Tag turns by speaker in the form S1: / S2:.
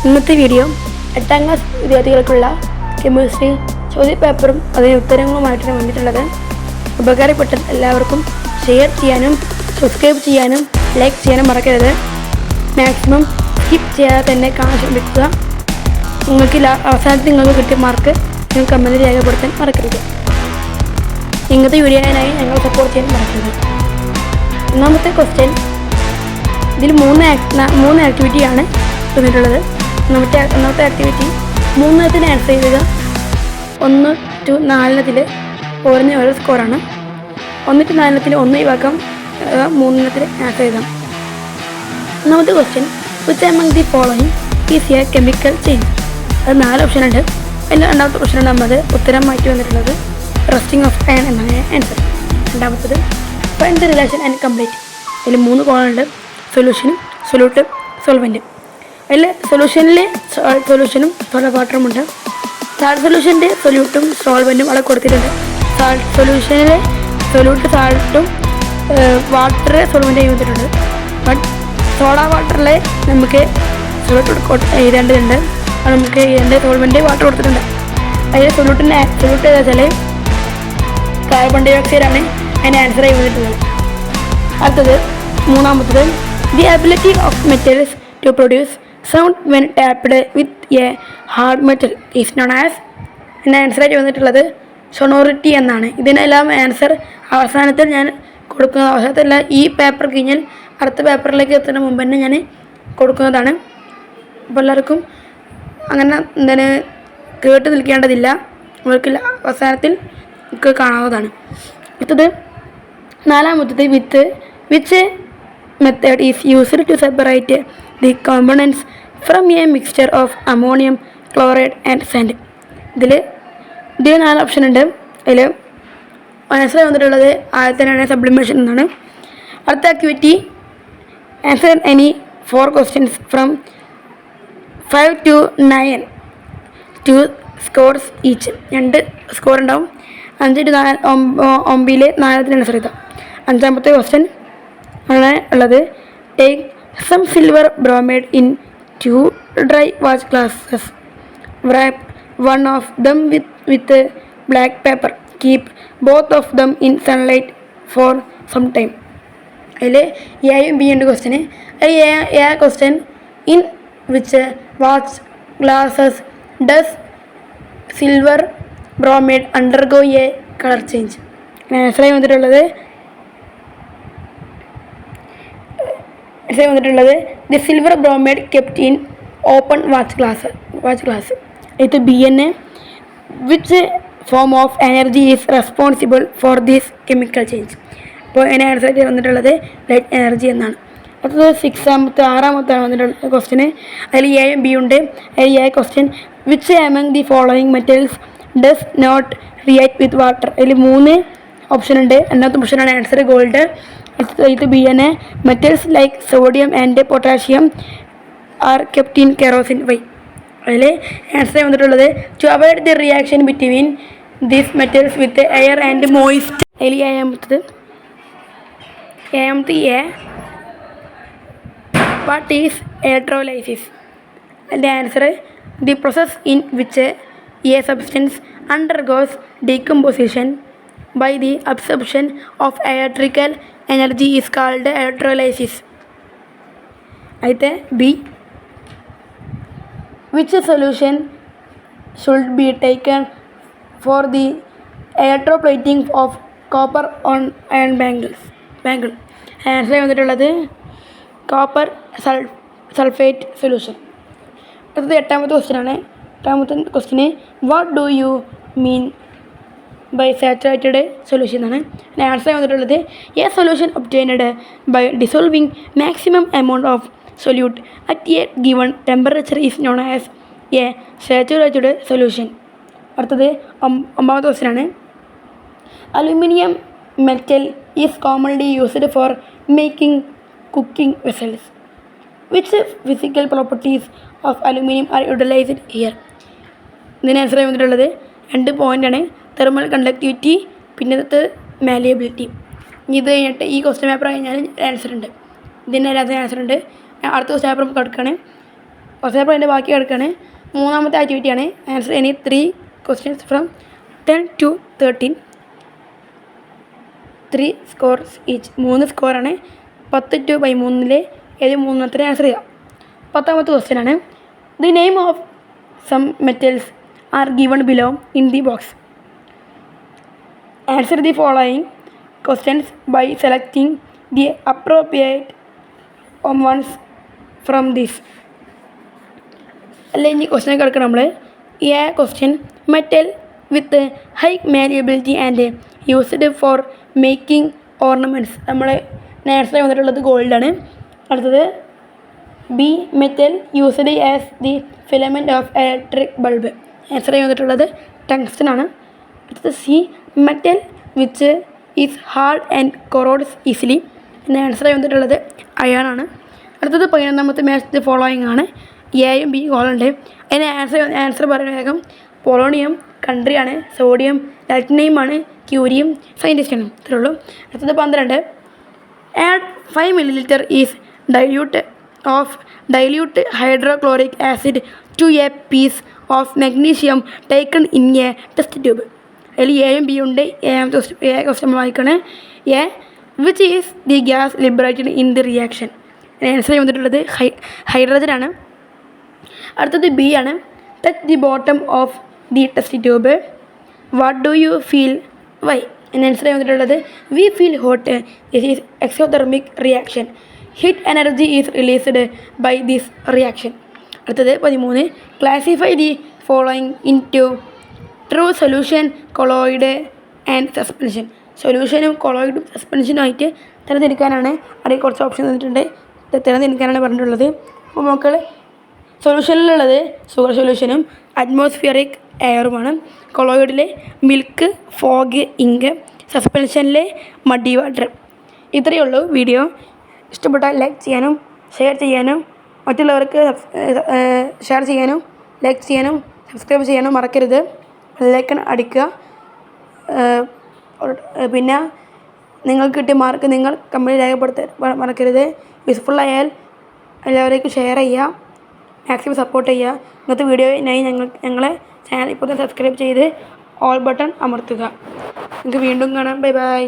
S1: ഇന്നത്തെ video 8ാം class വിദ്യാർത്ഥികൾക്കുള്ള chemistry ചോദ്യപേപ്പറും അതിന് ഉത്തരങ്ങളുമായിട്ടാണ് വന്നിട്ടുള്ളത്. ഉപകാരപ്പെട്ട എല്ലാവർക്കും ഷെയർ ചെയ്യാനും സബ്സ്ക്രൈബ് ചെയ്യാനും ലൈക്ക് ചെയ്യാനും മറക്കരുത്. മാക്സിമം സ്കിപ്പ് ചെയ്യാതെ തന്നെ കാണാൻ ശ്രമിക്കുക. അവസാനത്തിൽ നിങ്ങൾക്ക് കിട്ടിയ മാർക്ക് നിങ്ങൾ കമൻറ്റ് രേഖപ്പെടുത്താൻ മറക്കരുത്. ഇങ്ങനത്തെ വീഡിയോനായി ഞങ്ങൾ സപ്പോർട്ട് ചെയ്യാൻ മറക്കരുത്. ഒന്നാമത്തെ ക്വസ്റ്റ്യൻ, ഇതിൽ മൂന്ന് ആക്ടിവിറ്റിയാണ് തന്നിട്ടുള്ളത്. ഒന്നാമത്തെ ആക്ടിവിറ്റി 3 ആൻസർ ചെയ്യുക. 1 to 4 ഓരോ സ്കോറാണ്. 1 to 4 1 ഒഴിവാക്കാം, 3 ആൻസർ ചെയ്താം. ഒന്നാമത്തെ question, which among the following is a chemical change? അത് 4 ഓപ്ഷൻ ഉണ്ട്. അതിൽ രണ്ടാമത്തെ ക്വസ്റ്റ്യൻ നമ്മൾ ഉത്തരം മാറ്റി വന്നിട്ടുള്ളത് റസ്റ്റിംഗ് ഓഫ് അയൺ എന്നാണ് ആൻസർ. രണ്ടാമത്തത് find the relation and complete. അതിൽ 3 കോളുണ്ട്: സൊല്യൂഷനും സൊല്യൂട്ട് സോൾവെൻറ്റ്. അതിൽ സൊല്യൂഷനിലെ സൊല്യൂഷനും സോഡ വാട്ടറും ഉണ്ട്. സാൾട്ട് സൊല്യൂഷൻ്റെ സൊല്യൂട്ടും സോൾവെൻറ്റും അവിടെ കൊടുത്തിട്ടുണ്ട്. സാൾട്ട് സൊല്യൂഷനിലെ സൊല്യൂട്ട് സാൾട്ടും വാട്ടർ സോൾവെൻ്റ് ചെയ്തിട്ടുണ്ട്. ബട്ട് സോഡ വാട്ടറിലെ നമുക്ക് സൊല്യൂട്ട് എഴുതേണ്ടതുണ്ട്. അത് നമുക്ക് എഴുതേണ്ട സോൾവെൻ്റ് വാട്ടർ കൊടുത്തിട്ടുണ്ട്. അതിൽ സൊല്യൂട്ട് ഏതാ വെച്ചാൽ കാർബൺ ഡൈ ഓക്സൈഡാണ് അതിൻ്റെ ആൻസർ ചെയ്തിട്ടുള്ളത്. അടുത്തത് മൂന്നാമത്തത്, the ability of metals to produce sound when tapped with a hard metal is known as. എൻ്റെ ആൻസറായിട്ട് വന്നിട്ടുള്ളത് സൊണോറിറ്റി എന്നാണ്. ഇതിനെല്ലാം ആൻസർ അവസാനത്തിൽ ഞാൻ കൊടുക്കുന്നത്. അവസാനത്തല്ല, ഈ പേപ്പർ കഴിഞ്ഞാൽ അടുത്ത പേപ്പറിലേക്ക് എത്തുന്ന മുമ്പ് തന്നെ ഞാൻ കൊടുക്കുന്നതാണ്. അപ്പോൾ എല്ലാവർക്കും അങ്ങനെ കേട്ട് നിൽക്കേണ്ടതില്ല, അവർക്ക് അവസാനത്തിൽ നമുക്ക് കാണാവുന്നതാണ്. അടുത്തത് നാലാമത്തത്, which method is used to separate the components from a mixture of ammonium chloride and sand. ഇതിൽ 4 ഓപ്ഷൻ ഉണ്ട്. അതിൽ ആൻസർ വന്നിട്ടുള്ളത് ആദ്യത്തേനാണ് സബ്ലിമേഷൻ എന്നാണ്. അടുത്ത activity, answer any 4 questions from 5 to 9 2 scores each. 2 score ഉണ്ടാവും. 5 to 9 4 ആൻസർ ചെയ്താൽ. അഞ്ചാമത്തെ ക്വസ്റ്റ്യൻ ആണ് ഉള്ളത്, take some silver bromide in 2 dry watch glasses, wrap one of them with black paper, keep both of them in sunlight for some time. അതിൽ എയും B ഉണ്ട് question. അതിൽ A question, in which watch glasses does silver bromide undergo a colour change. ആൻസറായി വന്നിട്ടുള്ളത് the silver bromide kept in open watch glass. ഇത് B എന്നെ, which form of energy is responsible for this chemical change. അപ്പോൾ അതിന് ആൻസറായിട്ട് വന്നിട്ടുള്ളത് light energy എന്നാണ്. അടുത്തത് 6ാമത്തെ വന്നിട്ടുള്ള ക്വസ്റ്റ്യന്. അതിൽ എയും ബി ഉണ്ട്. അതിൽ A question, which among the following metals does not react with water. അതിൽ 3 ഓപ്ഷൻ ഉണ്ട്. രണ്ടാമത്തെ ഓപ്ഷനാണ് ആൻസർ ഗോൾഡ്. ഇത് ബി എന്നെ, metals like sodium and potassium are kept in kerosene. Why. അതിൽ ആൻസർ വന്നിട്ടുള്ളത് to avoid the reaction between these metals with air and moist. അതിൽ ഏഴാമത്തെ എ, വാട്ട് ഈസ് ഇലക്ട്രോലൈസിസ്. അതിൻ്റെ answer the process in which a substance undergoes decomposition by the absorption of electrical energy is called electrolysis. అయితే B, which solution should be taken for the electroplating of copper on iron bangle. Answer വന്നിട്ടുള്ളത് copper sulphate solution. അടുത്തത് 8ാമത്തെ ക്വസ്റ്റ്യനാണ്. 8ാമത്തെ question, what do you mean by saturated solution എന്നാണ്. Answer വന്നിട്ടുള്ളത് a solution obtained by dissolving maximum amount of solute at a given temperature is known as a saturated solution. അടുത്തത് 9ാമത്തെ ക്വസ്റ്റ്യനാണ്. Aluminium metal is commonly used for making cooking vessels. Which physical properties of aluminium are utilised here. ഇതിന് answer വന്നിട്ടുള്ളത് 2 പോയിൻ്റാണ്. Thermal conductivity, പിന്നെ malleability. ഇത് കഴിഞ്ഞിട്ട് ഈ ക്വസ്റ്റ്യൻ പേപ്പർ കഴിഞ്ഞാൽ ആൻസർ ഉണ്ട്. ഇതിൻ്റെ എല്ലാത്തിനും ആൻസർ ഉണ്ട്. അടുത്ത ക്വസ്റ്റ്യൻ പേപ്പർ നമുക്ക് എടുക്കുകയാണ്. ഫസ്റ്റ് പേപ്പർ അതിൻ്റെ ബാക്കി കിടക്കുകയാണ്. മൂന്നാമത്തെ ആക്ടിവിറ്റിയാണ് answer any 3 questions from 10 to 13. 3 scores each. 3 സ്കോറാണ്. 10 to 13 ഏത് മൂന്നെണ്ണത്തിന് ആൻസർ ചെയ്യാം. 10ാമത്തെ ക്വസ്റ്റ്യൻ ആണ്. The name of some metals are given below in the box. Answer the following questions by selecting the appropriate ones from this. അല്ലെങ്കിൽ question കിടക്കണം നമ്മൾ. A question metal with high malleability and used for making ornaments. നമ്മൾ നേരത്തെ വന്നിട്ടുള്ളത് ഗോൾഡാണ്. അടുത്തത് B metal used as the filament of electric bulb. Answer വന്നിട്ടുള്ളത് tungsten ആണ്. അടുത്തത് C metal which is hard and corrodes easily. എൻ്റെ ആൻസർ വന്നിട്ടുള്ളത് അയൺ ആണ്. അടുത്തത് 11ാമത്തെ മാച്ച് ദി ഫോളോയിങ് ആണ്. എയും ബി കോളുണ്ട്. അതിന് ആൻസർ പറയുന്ന വേഗം. പൊളോണിയം കൺട്രിയാണ്. സോഡിയം ലാറ്റിനൈമാണ്. ക്യൂരിയം സയൻറ്റിസ്റ്റാണ്. ഇത്രേ ഉള്ളൂ. അടുത്തത് 12. Add 5 ml is dilute hydrochloric acid to a piece of magnesium taken in a test tube. അതിൽ എയും ബി ഉണ്ട്. ക്വസ്റ്റ്യൻ വായിക്കണേ. A which is the gas liberated in the reaction. Answer വന്നിട്ടുള്ളത് ഹൈഡ്രജനാണ്. അടുത്തത് ബി ആണ്. Touch the bottom of the test tube. What do you feel why. Answer വന്നിട്ടുള്ളത് we feel hot. This is exothermic reaction. Heat energy is released by this reaction. അടുത്തത് 13. Classify the following into true solution, colloid and suspension. സൊല്യൂഷനും കൊളോയിഡും സസ്പെൻഷനുമായിട്ട് തിരഞ്ഞെടുക്കാനാണ്. അതിൽ കുറച്ച് option തന്നിട്ടുണ്ട്. തിരഞ്ഞെടുക്കാനാണ് പറഞ്ഞിട്ടുള്ളത്. അപ്പോൾ മക്കൾ സൊല്യൂഷനിലുള്ളത് സുഗർ സൊല്യൂഷനും അറ്റ്മോസ്ഫിയറിക് എയറുമാണ്. കൊളോയിഡിലെ മിൽക്ക്, ഫോഗ്, ഇങ്ക്. സസ്പെൻഷനിലെ മഡി വാട്ടർ. ഇത്രയേ ഉള്ളൂ വീഡിയോ. ഇഷ്ടപ്പെട്ടാൽ ലൈക്ക് ചെയ്യാനും ഷെയർ ചെയ്യാനും മറ്റുള്ളവർക്ക് ഷെയർ ചെയ്യാനും ലൈക്ക് ചെയ്യാനും സബ്സ്ക്രൈബ് ചെയ്യാനും മറക്കരുത്. ബെല്ലൈക്കൺ അടിക്കുക. പിന്നെ നിങ്ങൾക്ക് കിട്ടിയ മാർക്ക് നിങ്ങൾ കമൻറ്റിൽ രേഖപ്പെടുത്താൻ മറക്കരുത്. യൂസ്ഫുള്ളായാൽ എല്ലാവരേക്കും ഷെയർ ചെയ്യുക. മാക്സിമം സപ്പോർട്ട് ചെയ്യുക. ഇന്നത്തെ വീഡിയോയിനായി ഞങ്ങളെ ചാനൽ ഇപ്പോൾ തന്നെ സബ്സ്ക്രൈബ് ചെയ്ത് ഓൾ ബട്ടൺ അമർത്തുക. നിങ്ങൾക്ക് വീണ്ടും കാണാം. Bye bye.